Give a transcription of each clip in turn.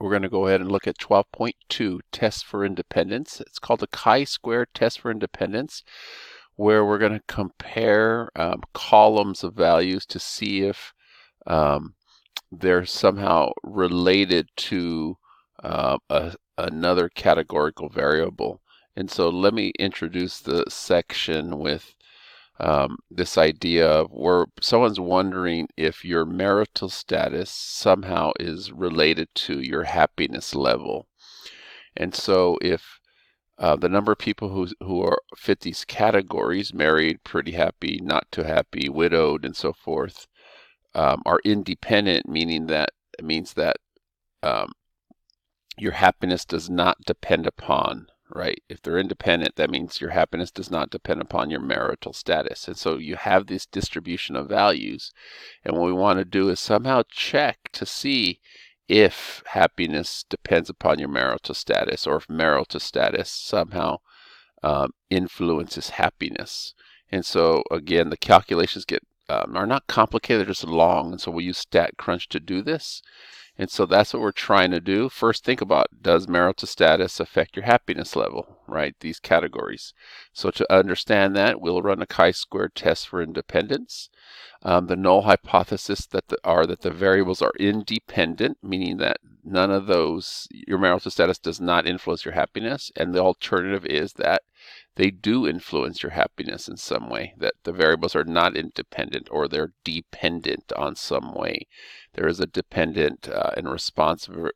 we're going to go ahead and look at 12.2, Test for Independence. It's called the Chi-Squared Test for Independence, where we're going to compare columns of values to see if they're somehow related to another categorical variable. And so let me introduce the section with this idea of where someone's wondering if your marital status somehow is related to your happiness level. And so if the number of people who fit these categories, married, pretty happy, not too happy, widowed, and so forth, are independent, meaning that it means that your happiness does not depend upon, right? If they're independent, that means your happiness does not depend upon your marital status. And so you have this distribution of values. And what we want to do is somehow check to see if happiness depends upon your marital status, or if marital status somehow influences happiness. And so again, the calculations are not complicated, they're just long. And so we use StatCrunch to do this. And so that's what we're trying to do. First, think about, does marital status affect your happiness level, right? These categories. So to understand that, we'll run a chi-squared test for independence. The null hypothesis that the variables are independent, meaning that none of those, your marital status does not influence your happiness. And the alternative is that they do influence your happiness in some way, that the variables are not independent, or they're dependent on some way. There is a dependent and responsive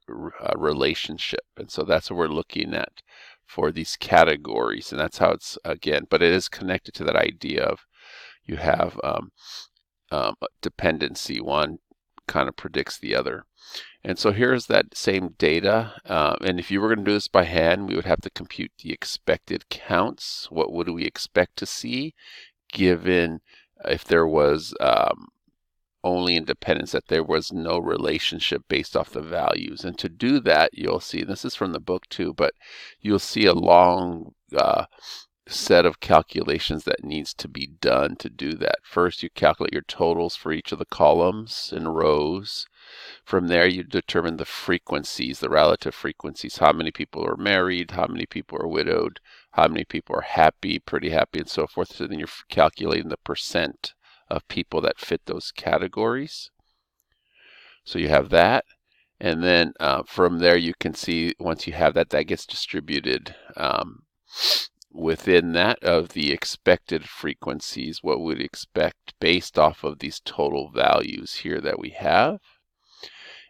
relationship. And so that's what we're looking at for these categories. And that's how it's, again, but it is connected to that idea of you have dependency. One kind of predicts the other. And so here's that same data. And if you were going to do this by hand, we would have to compute the expected counts. What would we expect to see given if there was only independence, that there was no relationship based off the values? And to do that, you'll see, and this is from the book too, but you'll see a long set of calculations that needs to be done to do that. First, you calculate your totals for each of the columns and rows. From there, you determine the frequencies, the relative frequencies. How many people are married, how many people are widowed, how many people are happy, pretty happy, and so forth. So then you're calculating the percent of people that fit those categories. So you have that. And then from there, you can see, once you have that, that gets distributed within that of the expected frequencies, what we'd expect based off of these total values here that we have.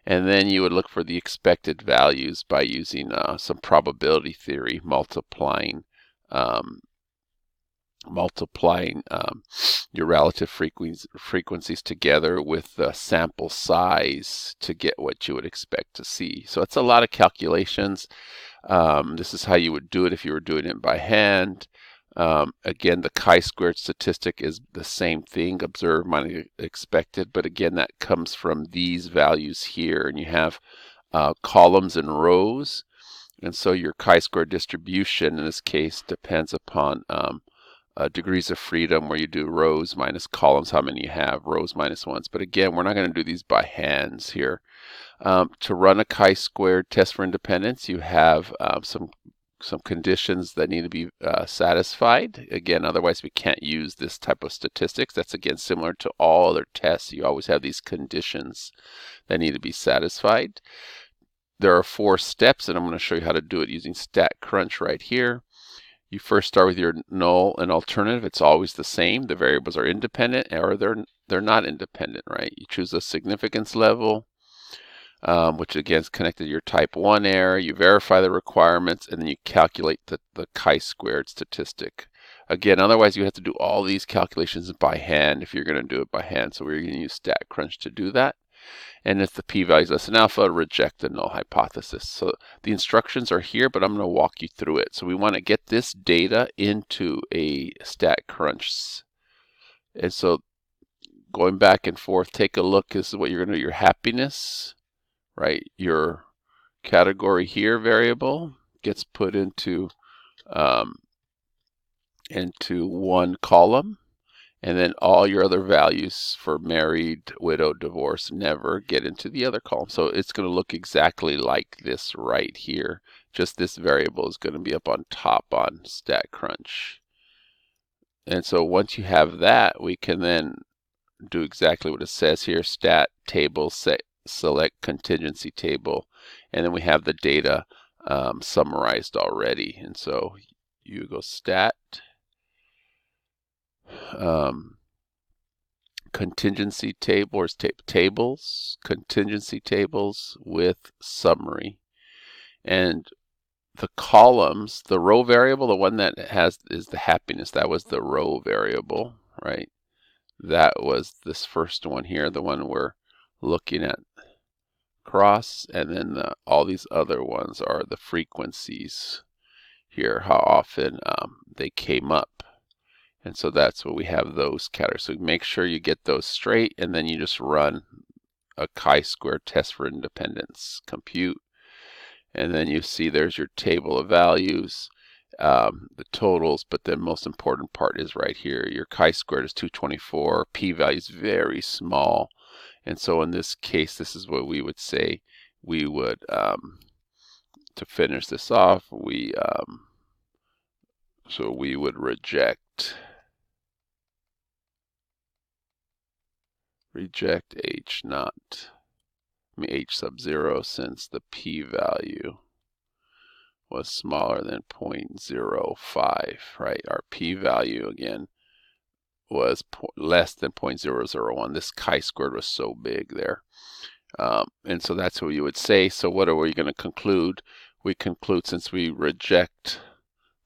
And then you would look for the expected values by using some probability theory, multiplying your relative frequencies together with the sample size to get what you would expect to see. So it's a lot of calculations. This is how you would do it if you were doing it by hand. Again, the chi-squared statistic is the same thing, observed minus expected, but again, that comes from these values here, and you have columns and rows. And so your chi-square distribution in this case depends upon degrees of freedom, where you do rows minus columns, how many you have, rows minus ones. But again, we're not going to do these by hands here. To run a chi-squared test for independence, you have some conditions that need to be satisfied. Again, otherwise we can't use this type of statistics. That's again similar to all other tests. You always have these conditions that need to be satisfied. There are 4 steps, and I'm going to show you how to do it using StatCrunch right here. You first start with your null and alternative. It's always the same. The variables are independent, or they're not independent, right? You choose a significance level, which again is connected to your type 1 error. You verify the requirements, and then you calculate the chi-squared statistic. Again, otherwise you have to do all these calculations by hand if you're going to do it by hand. So we're going to use StatCrunch to do that. And if the p-value is less than alpha, reject the null hypothesis. So the instructions are here, but I'm going to walk you through it. So we want to get this data into a StatCrunch. And so going back and forth, take a look. This is what you're going to do. Your happiness, right? Your category here variable gets put into one column. And then all your other values for married, widowed, divorced, never get into the other column. So it's going to look exactly like this right here. Just this variable is going to be up on top on StatCrunch. And so once you have that, we can then do exactly what it says here. Stat table, select contingency table, and then we have the data summarized already. And so you go stat, contingency table, or tables, contingency tables with summary. And the columns, the row variable, the one that is the happiness, that was the row variable, right? That was this first one here, the one we're looking at cross, and then all these other ones are the frequencies here, how often they came up. And so that's what we have those categories. So make sure you get those straight, and then you just run a chi-square test for independence, compute, and then you see there's your table of values, the totals, but the most important part is right here. Your chi-squared is 224, p-value is very small, and so in this case, this is what we would say. We would, to finish this off, so we would reject H not, H sub 0, since the p-value was smaller than 0.05, right? Our p-value, again, was less than 0.001. This chi-squared was so big there. And so that's what you would say. So what are we going to conclude? We conclude, since we reject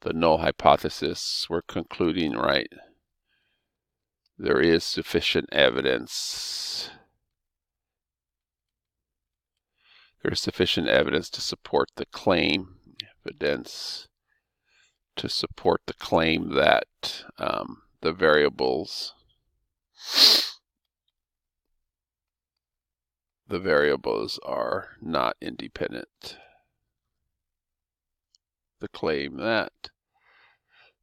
the null hypothesis, we're concluding, right, there is sufficient evidence. There's sufficient evidence to support the claim, evidence to support the claim that the variables are not independent. The claim that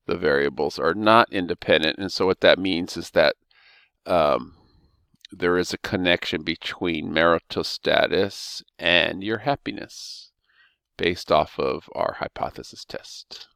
the variables are not independent. And so what that means is that there is a connection between marital status and your happiness based off of our hypothesis test.